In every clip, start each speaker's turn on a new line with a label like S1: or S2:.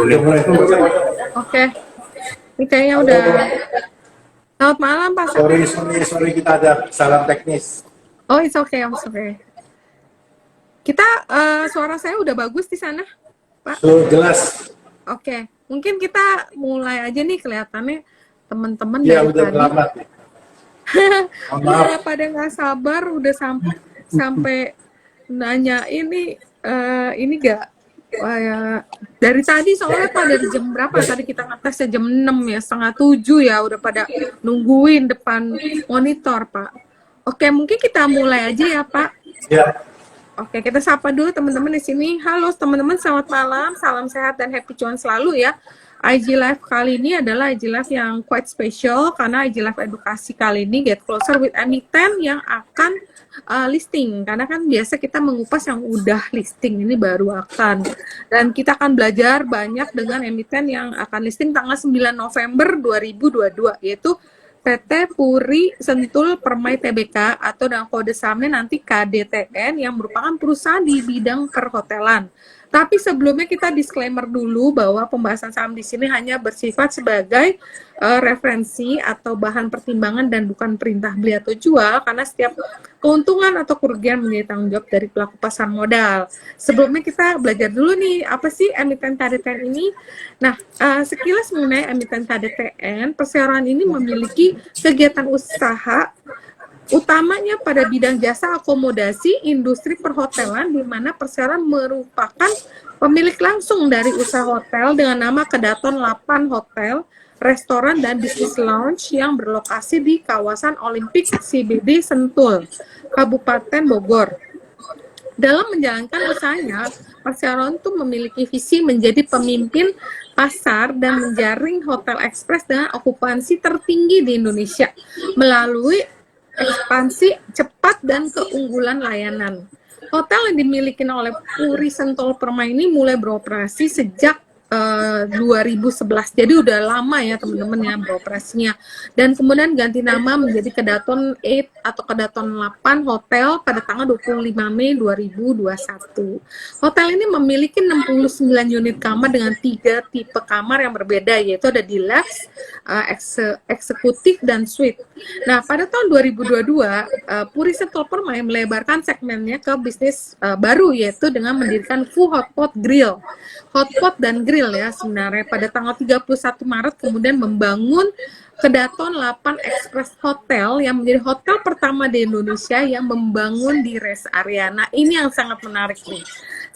S1: Udah mulai.
S2: Oke, ini kayaknya udah. Selamat malam Pak.
S1: Sorry, kita ada kesalahan teknis.
S2: Oh, it's okay, it's okay. Kita suara saya udah bagus di sana, Pak.
S1: So, jelas.
S2: Oke, mungkin kita mulai aja nih, kelihatannya teman-teman
S1: Ya,
S2: dari
S1: udah
S2: tadi.
S1: terlambat.
S2: Udah pada nggak sabar, udah sampai nanya ini gak dari tadi soalnya Pak, dari jam berapa tadi kita ngetesnya jam 6 ya, setengah 7 ya, udah pada nungguin depan monitor Pak. Oke, mungkin kita mulai aja ya Pak.
S1: Ya.
S2: Oke, kita sapa dulu teman-teman di sini. Halo teman-teman, selamat malam, salam sehat dan happy cuan selalu ya. IG Live kali ini adalah IG Live yang quite special karena IG Live edukasi kali ini Get Closer with Emiten yang akan listing, karena kan biasa kita mengupas yang udah listing, ini baru akan, dan kita akan belajar banyak dengan emiten yang akan listing tanggal 9 November 2022 yaitu PT Puri Sentul Permai Tbk atau dengan kode sahamnya nanti KDTN yang merupakan perusahaan di bidang perhotelan. Tapi sebelumnya kita disclaimer dulu bahwa pembahasan saham di sini hanya bersifat sebagai referensi atau bahan pertimbangan dan bukan perintah beli atau jual, karena setiap keuntungan atau kerugian menjadi tanggung jawab dari pelaku pasar modal. Sebelumnya kita belajar dulu nih, apa sih emiten KDTN ini? Nah, sekilas mengenai emiten KDTN, perseroan ini memiliki kegiatan usaha utamanya pada bidang jasa akomodasi industri perhotelan, di mana perseroan merupakan pemilik langsung dari usaha hotel dengan nama Kedaton 8 Hotel, restoran dan bisnis lounge yang berlokasi di kawasan Olimpik CBD Sentul, Kabupaten Bogor. Dalam menjalankan usahanya, perseroan itu memiliki visi menjadi pemimpin pasar dan menjaring hotel ekspres dengan okupansi tertinggi di Indonesia melalui ekspansi cepat dan keunggulan layanan. Hotel yang dimiliki oleh Puri Sentul Permai ini mulai beroperasi sejak 2011, jadi udah lama ya teman-teman ya beroperasinya, dan kemudian ganti nama menjadi Kedaton 8 atau Kedaton 8 Hotel pada tanggal 25 Mei 2021. Hotel ini memiliki 69 unit kamar dengan 3 tipe kamar yang berbeda, yaitu ada deluxe, eksekutif, dan suite. Nah, pada tahun 2022, Puri Sentul Permai melebarkan segmennya ke bisnis baru, yaitu dengan mendirikan full hotpot dan grill ya sebenarnya pada tanggal 31 Maret, kemudian membangun Kedaton 8 Express Hotel yang menjadi hotel pertama di Indonesia yang membangun di rest area. Nah, ini yang sangat menarik nih.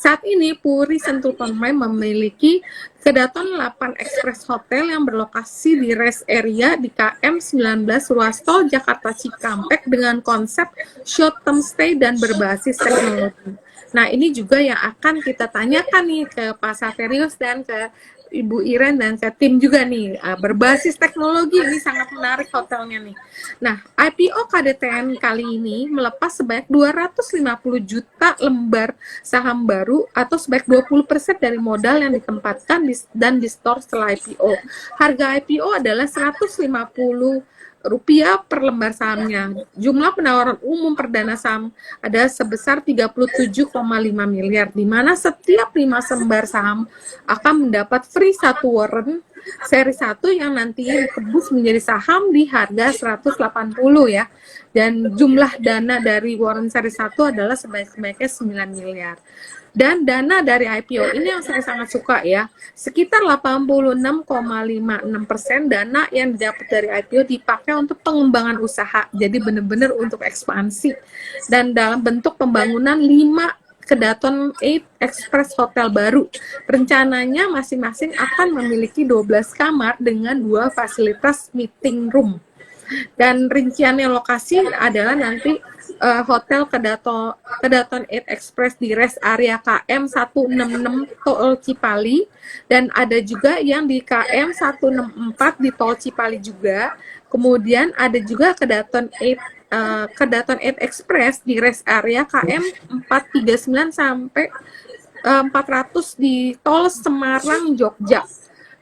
S2: Saat ini Puri Sentul Permai memiliki Kedaton 8 Express Hotel yang berlokasi di rest area di KM 19 Ruas Tol Jakarta Cikampek dengan konsep short term stay dan berbasis teknologi. Nah, ini juga yang akan kita tanyakan nih ke Pak Saverius dan ke Ibu Iren dan ke tim juga nih, berbasis teknologi, ini sangat menarik hotelnya nih. Nah, IPO KDTN kali ini melepas sebanyak 250 juta lembar saham baru atau sebanyak 20% dari modal yang ditempatkan dan di store setelah IPO. Harga IPO adalah Rp150 per lembar sahamnya. Jumlah penawaran umum perdana saham ada sebesar 37,5 miliar, di mana setiap 5 lembar saham akan mendapat free 1 warrant seri 1 yang nantinya ditebus menjadi saham di harga 180 ya. Dan jumlah dana dari warrant seri 1 adalah sebanyak-banyaknya 9 miliar. Dan dana dari IPO ini yang saya sangat suka ya, sekitar 86,56% dana yang didapat dari IPO dipakai untuk pengembangan usaha, jadi benar-benar untuk ekspansi, dan dalam bentuk pembangunan 5 Kedaton 8 Express Hotel baru. Rencananya masing-masing akan memiliki 12 kamar dengan 2 fasilitas meeting room. Dan rinciannya lokasi adalah nanti Hotel Kedaton 8 Express di rest area KM 166 Tol Cipali, dan ada juga yang di KM 164 di Tol Cipali juga. Kemudian ada juga Kedaton 8 Express di rest area KM 439 sampai 400 di Tol Semarang Jogja.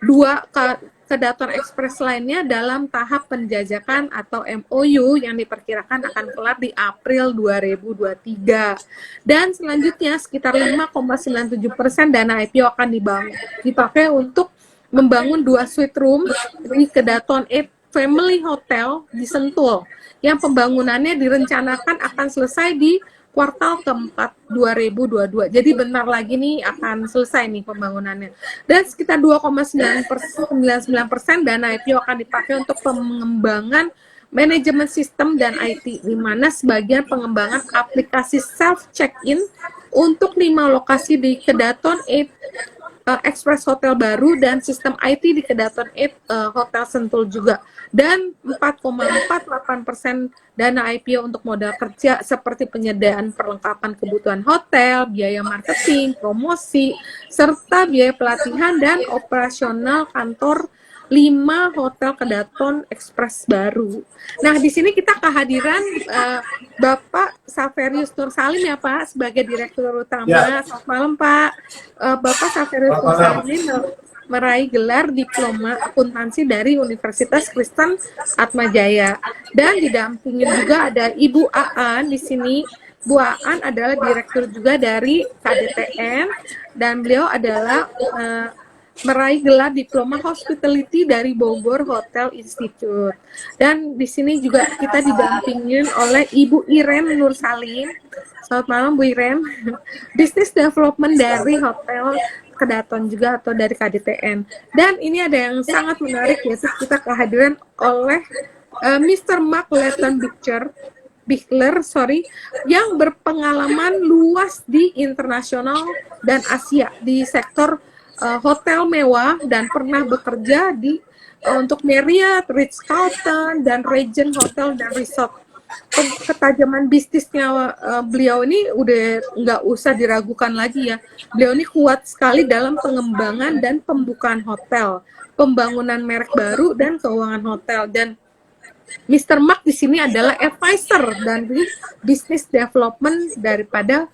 S2: 2 Kedaton Express lainnya dalam tahap penjajakan atau MOU yang diperkirakan akan kelar di April 2023. Dan selanjutnya sekitar 5,97% dana IPO akan dipakai untuk membangun 2 suite room di Kedaton 8 Family Hotel di Sentul yang pembangunannya direncanakan akan selesai di kuartal keempat 2022. Jadi bentar lagi nih akan selesai nih pembangunannya. Dan sekitar 2,99% dana IPO akan dipakai untuk pengembangan manajemen sistem dan IT, di mana sebagian pengembangan aplikasi self check-in untuk 5 lokasi di Kedaton 8 Express Hotel baru dan sistem IT di Kedaton 8 Hotel Sentul juga. Dan 4,48% dana IPO untuk modal kerja seperti penyediaan perlengkapan kebutuhan hotel, biaya marketing, promosi, serta biaya pelatihan dan operasional kantor 5 hotel Kedaton Express baru. Nah, di sini kita kehadiran Bapak Saverius Nur Salim ya Pak, sebagai Direktur Utama.
S1: Ya.
S2: Selamat malam Pak. Bapak Saverius Nur Salim ini meraih gelar diploma akuntansi dari Universitas Kristen Atmajaya. Dan didampingin juga ada Ibu Aan di sini. Bu Aan adalah direktur juga dari KDTN dan beliau adalah meraih gelar diploma hospitality dari Bogor Hotel Institute. Dan di sini juga kita didampingin oleh Ibu Iren Nur Salim. Selamat malam Bu Iren. Business Development dari Hotel Kedaton juga atau dari KDTN. Dan ini ada yang sangat menarik, yaitu kita kehadiran oleh Mr. Mark Letton Bichler, yang berpengalaman luas di internasional dan Asia di sektor hotel mewah dan pernah bekerja untuk Marriott, Ritz-Carlton, dan Regent Hotel dan Resort. Ketajaman bisnisnya beliau ini udah nggak usah diragukan lagi ya. Beliau ini kuat sekali dalam pengembangan dan pembukaan hotel, pembangunan merek baru dan keuangan hotel. Dan Mr. Mark di sini adalah advisor dan business development daripada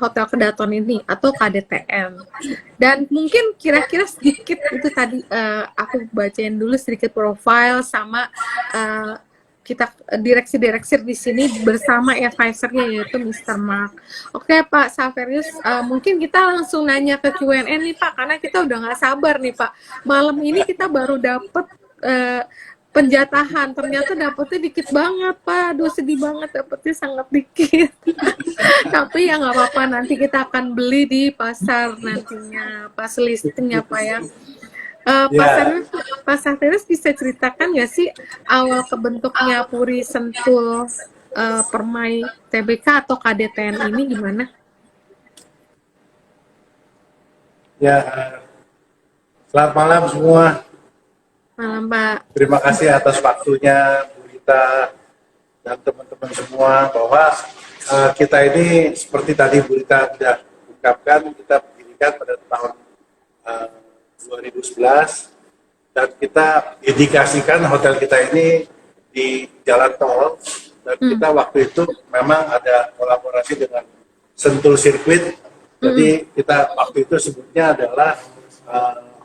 S2: Hotel Kedaton ini atau KDTN. Dan mungkin kira-kira sedikit itu tadi aku bacain dulu sedikit profile sama kita direksi-direksi di sini bersama advisornya yaitu Mr. Mark. Oke Pak Saverius, mungkin kita langsung nanya ke Q&A nih Pak, karena kita udah nggak sabar nih Pak. Malam ini kita baru dapet penjatahan, ternyata dapetnya dikit banget Pak. Aduh sedih banget, dapetnya sangat dikit. Tapi ya nggak apa-apa, nanti kita akan beli di pasar nantinya pas listingnya Pak ya. Pak Saverius bisa ceritakan nggak sih awal kebentuknya Puri Sentul Permai TBK atau KDTN ini gimana?
S1: Ya, selamat malam semua.
S2: Malam Pak.
S1: Terima kasih atas waktunya Bu Rita dan teman-teman semua, bahwa kita ini seperti tadi Bu Rita sudah ungkapkan, kita berdirikan pada tahun 2011 dan kita indikasikan hotel kita ini di jalan tol, dan kita waktu itu memang ada kolaborasi dengan Sentul Circuit. Jadi kita waktu itu sebutnya adalah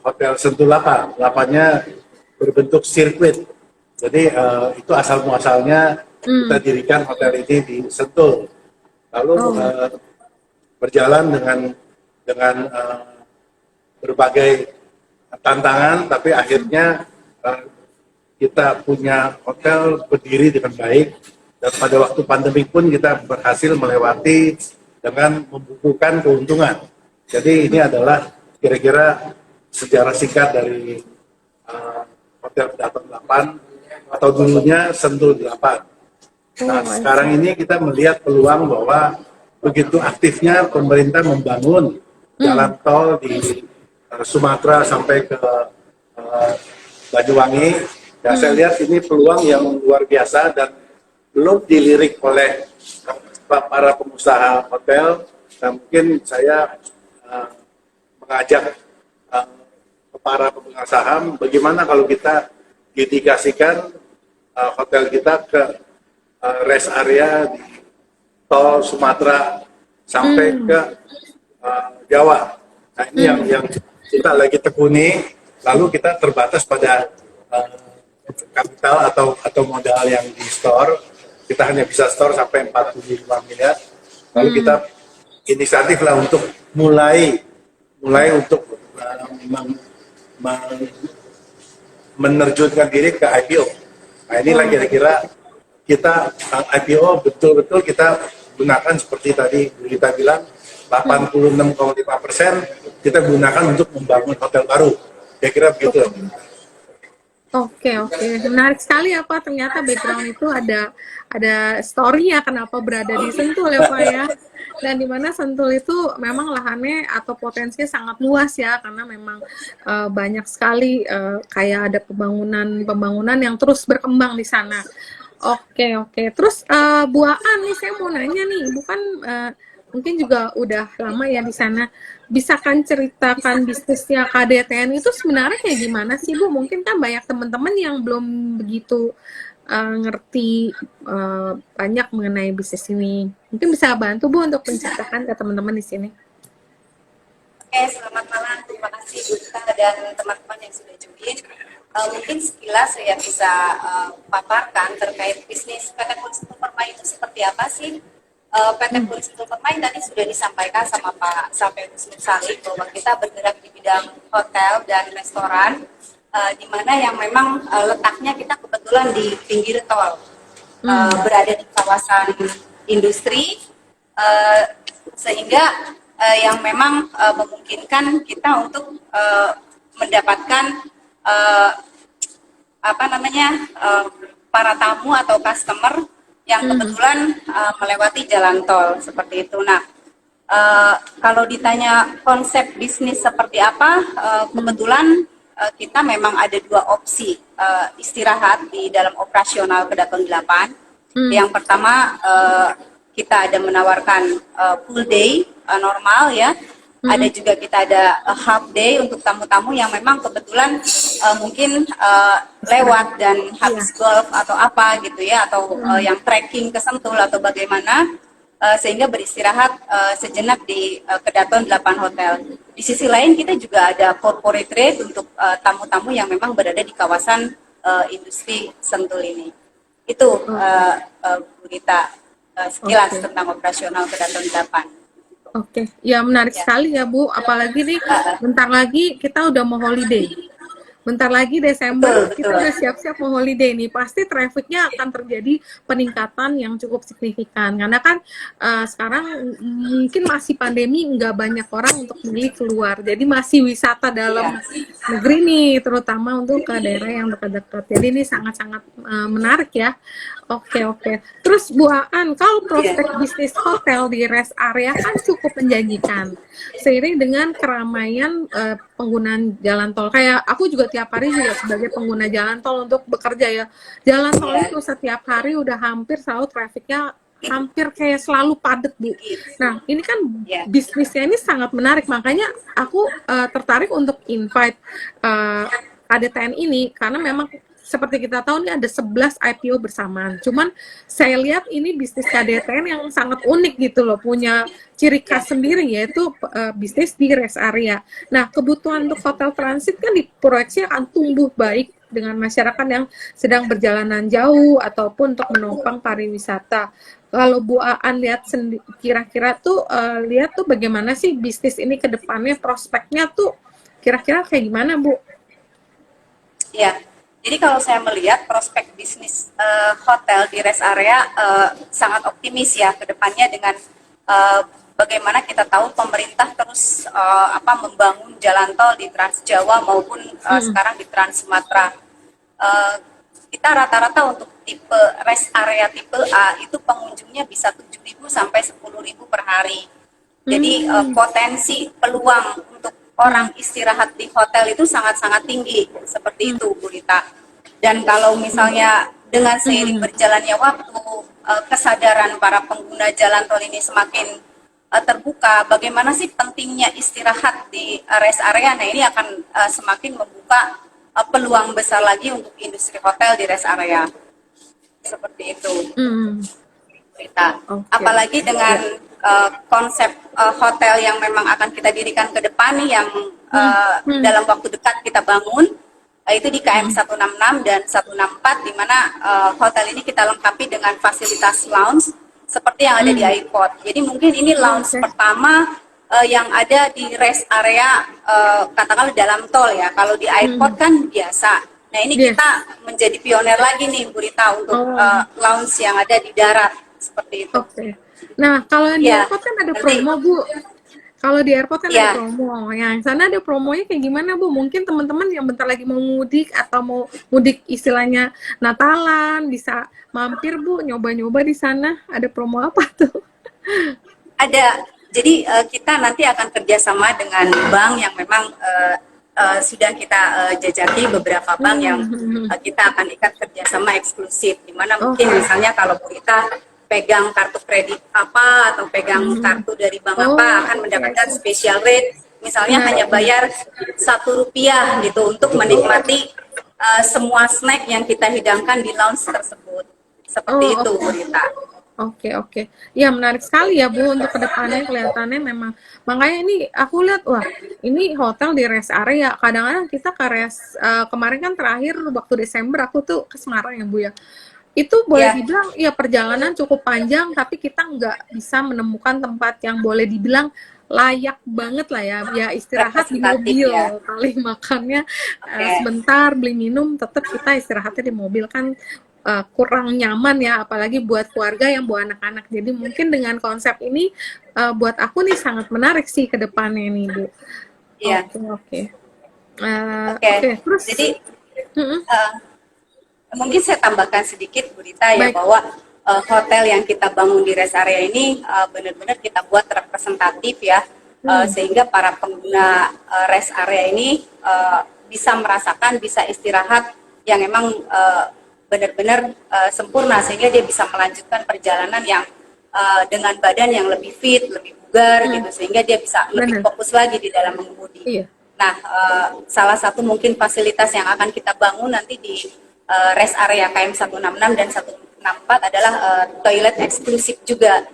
S1: Hotel Sentul 8. 8-nya berbentuk sirkuit. Jadi itu asal muasalnya kita dirikan hotel ini di Sentul. Lalu berjalan dengan berbagai tantangan, tapi akhirnya kita punya hotel berdiri dengan baik, dan pada waktu pandemi pun kita berhasil melewati dengan membukukan keuntungan. Jadi ini adalah kira-kira sejarah singkat dari Hotel Kedaton 8 atau dulunya Sentul 8. Nah, sekarang ini kita melihat peluang bahwa begitu aktifnya pemerintah membangun jalan tol di Sumatera sampai ke Banyuwangi. Ya, saya lihat ini peluang yang luar biasa dan belum dilirik oleh para pengusaha hotel. Dan mungkin saya mengajak para pemegang saham, bagaimana kalau kita indikasikan hotel kita ke rest area di tol Sumatera sampai ke Jawa. Nah, ini yang kita lagi tekuni, lalu kita terbatas pada kapital atau modal yang di store, kita hanya bisa store sampai 45 miliar, lalu kita inisiatif lah untuk mulai untuk menerjunkan diri ke IPO. Nah inilah kira-kira kita IPO betul-betul kita gunakan seperti tadi kita bilang 86,5% kita gunakan untuk membangun hotel baru. Kira-kira begitu.
S2: Oke, menarik sekali ya Pak. Ternyata background itu ada story-nya kenapa berada di Sentul ya Pak ya. Dan di mana Sentul itu memang lahannya atau potensinya sangat luas ya, karena memang banyak sekali kayak ada pembangunan yang terus berkembang di sana. Oke. Terus Bu Aan nih saya mau nanya nih, bukan mungkin juga udah lama ya di sana. Bisa kan ceritakan bisnisnya KDTN itu sebenarnya kayak gimana sih Bu? Mungkin kan banyak teman-teman yang belum begitu ngerti banyak mengenai bisnis ini. Mungkin bisa bantu Bu untuk menceritakan ke teman-teman di sini.
S3: Oke, selamat malam. Terima kasih Bu Dita dan teman-teman yang sudah join. Mungkin sekilas saya bisa paparkan terkait bisnis PT Puri Sentul Permai itu seperti apa sih? PT Puri Sentul Permai tadi sudah disampaikan sama Pak Safeus Nursalih bahwa kita bergerak di bidang hotel dan restoran, di mana yang memang letaknya kita kebetulan di pinggir tol, berada di kawasan industri, sehingga yang memang memungkinkan kita untuk mendapatkan para tamu atau customer yang kebetulan melewati jalan tol seperti itu. Nah, kalau ditanya konsep bisnis seperti apa, kebetulan kita memang ada dua opsi istirahat di dalam operasional Kedaton 8. Yang pertama kita ada menawarkan full day normal ya. Ada juga kita ada half day untuk tamu-tamu yang memang kebetulan mungkin lewat dan habis golf atau apa gitu ya, atau yang trekking ke Sentul atau bagaimana, sehingga beristirahat sejenak di Kedaton 8 Hotel. Di sisi lain kita juga ada corporate rate untuk tamu-tamu yang memang berada di kawasan industri Sentul ini. Itu Bu Rita sekilas tentang operasional Kedaton 8.
S2: Oke, ya menarik sekali ya Bu. Apalagi nih, bentar lagi kita udah mau holiday. Bentar lagi Desember kita udah siap-siap mau holiday nih. Pasti trafficnya akan terjadi peningkatan yang cukup signifikan. Karena kan sekarang mungkin masih pandemi, nggak banyak orang untuk milih keluar. Jadi masih wisata dalam negeri nih, terutama untuk ke daerah yang dekat-dekat. Jadi ini sangat-sangat menarik ya. Oke. Terus Bu Aan, kalau prospek bisnis hotel di rest area kan cukup menjanjikan. Seiring dengan keramaian penggunaan jalan tol. Kayak aku juga tiap hari juga sebagai pengguna jalan tol untuk bekerja ya. Jalan tol itu setiap hari udah hampir selalu trafficnya hampir kayak selalu padat Bu. Nah ini kan bisnisnya ini sangat menarik. Makanya aku tertarik untuk invite KDTN ini karena memang seperti kita tahu nih ada 11 IPO bersamaan. Cuman saya lihat ini bisnis KDTN yang sangat unik gitu loh, punya ciri khas sendiri yaitu bisnis di rest area. Nah, kebutuhan untuk hotel transit kan diproyeksi akan tumbuh baik dengan masyarakat yang sedang berjalanan jauh ataupun untuk menopang pariwisata. Kalau Bu Aan lihat kira-kira tuh lihat tuh bagaimana sih bisnis ini ke depannya, prospeknya tuh kira-kira kayak gimana Bu?
S3: Ya. Jadi kalau saya melihat prospek bisnis hotel di rest area sangat optimis ya ke depannya dengan bagaimana kita tahu pemerintah terus membangun jalan tol di Trans Jawa maupun sekarang di Trans Sumatera. Kita rata-rata untuk tipe rest area tipe A itu pengunjungnya bisa 7.000 sampai 10.000 per hari. Jadi potensi peluang untuk orang istirahat di hotel itu sangat-sangat tinggi seperti itu Bu Rita. Dan kalau misalnya dengan seiring berjalannya waktu kesadaran para pengguna jalan tol ini semakin terbuka, bagaimana sih pentingnya istirahat di rest area. Nah ini akan semakin membuka peluang besar lagi untuk industri hotel di rest area seperti itu Rita. Apalagi dengan konsep hotel yang memang akan kita dirikan ke depan nih yang dalam waktu dekat kita bangun, itu di KM 166 dan 164, di mana hotel ini kita lengkapi dengan fasilitas lounge seperti yang ada di airport. Jadi mungkin ini lounge pertama yang ada di rest area, katakanlah dalam tol ya. Kalau di airport kan biasa. Nah ini kita menjadi pionir lagi nih Bu Rita untuk lounge yang ada di darat seperti itu.
S2: Oke. Nah kalau yang di airport kan ada promo Bu. Kalau di airport kan ada promo. Yang sana ada promonya kayak gimana Bu? Mungkin teman-teman yang bentar lagi mau mudik atau mau mudik istilahnya Natalan bisa mampir Bu, nyoba-nyoba di sana. Ada promo apa tuh?
S3: Ada. Jadi kita nanti akan kerjasama dengan bank yang memang sudah kita jajaki, beberapa bank yang kita akan ikat kerjasama eksklusif. Dimana mungkin misalnya kalau kita pegang kartu kredit apa atau pegang kartu dari bank apa akan mendapatkan special rate, misalnya hanya bayar Rp1 gitu untuk menikmati semua snack yang kita hidangkan di lounge tersebut. Seperti itu Bu Rita.
S2: Oke. Ya menarik sekali ya Bu untuk kedepannya, kelihatannya memang. Makanya ini aku lihat, wah ini hotel di rest area. Kadang-kadang kita ke rest, kemarin kan terakhir waktu Desember aku tuh ke Semarang ya Bu ya. Itu boleh dibilang ya perjalanan cukup panjang, tapi kita nggak bisa menemukan tempat yang boleh dibilang layak banget lah ya. Ya istirahat di mobil, paling makannya sebentar, beli minum, tetap kita istirahatnya di mobil kan. Kurang nyaman ya, apalagi buat keluarga yang bawa anak-anak. Jadi mungkin dengan konsep ini buat aku nih sangat menarik sih ke depannya nih Bu.
S3: Iya.
S2: Oke.
S3: Terus jadi mungkin saya tambahkan sedikit Bu Rita ya, bahwa hotel yang kita bangun di rest area ini benar-benar kita buat representatif ya, sehingga para pengguna rest area ini bisa merasakan, bisa istirahat yang memang benar-benar sempurna, sehingga dia bisa melanjutkan perjalanan yang dengan badan yang lebih fit, lebih bugar gitu, sehingga dia bisa lebih fokus lagi di dalam mengemudi. Nah, salah satu mungkin fasilitas yang akan kita bangun nanti di rest area KM 166 dan 164 adalah toilet eksklusif juga.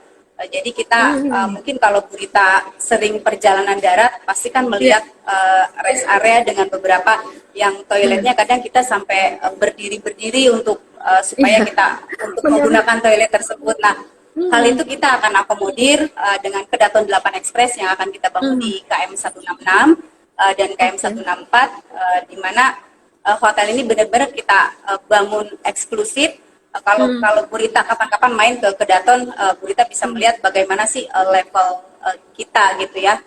S3: Jadi kita mungkin kalau Bu Rita sering perjalanan darat pasti kan melihat rest area dengan beberapa yang toiletnya kadang kita sampai berdiri-berdiri untuk supaya kita untuk menggunakan toilet tersebut. Nah, hal itu kita akan akomodir dengan Kedaton 8 Express yang akan kita bangun di KM 166 dan KM 164, di mana hotel ini benar-benar kita bangun eksklusif. Kalau Bu Rita kapan-kapan main ke Kedaton, Bu Rita bisa melihat bagaimana sih level kita gitu ya.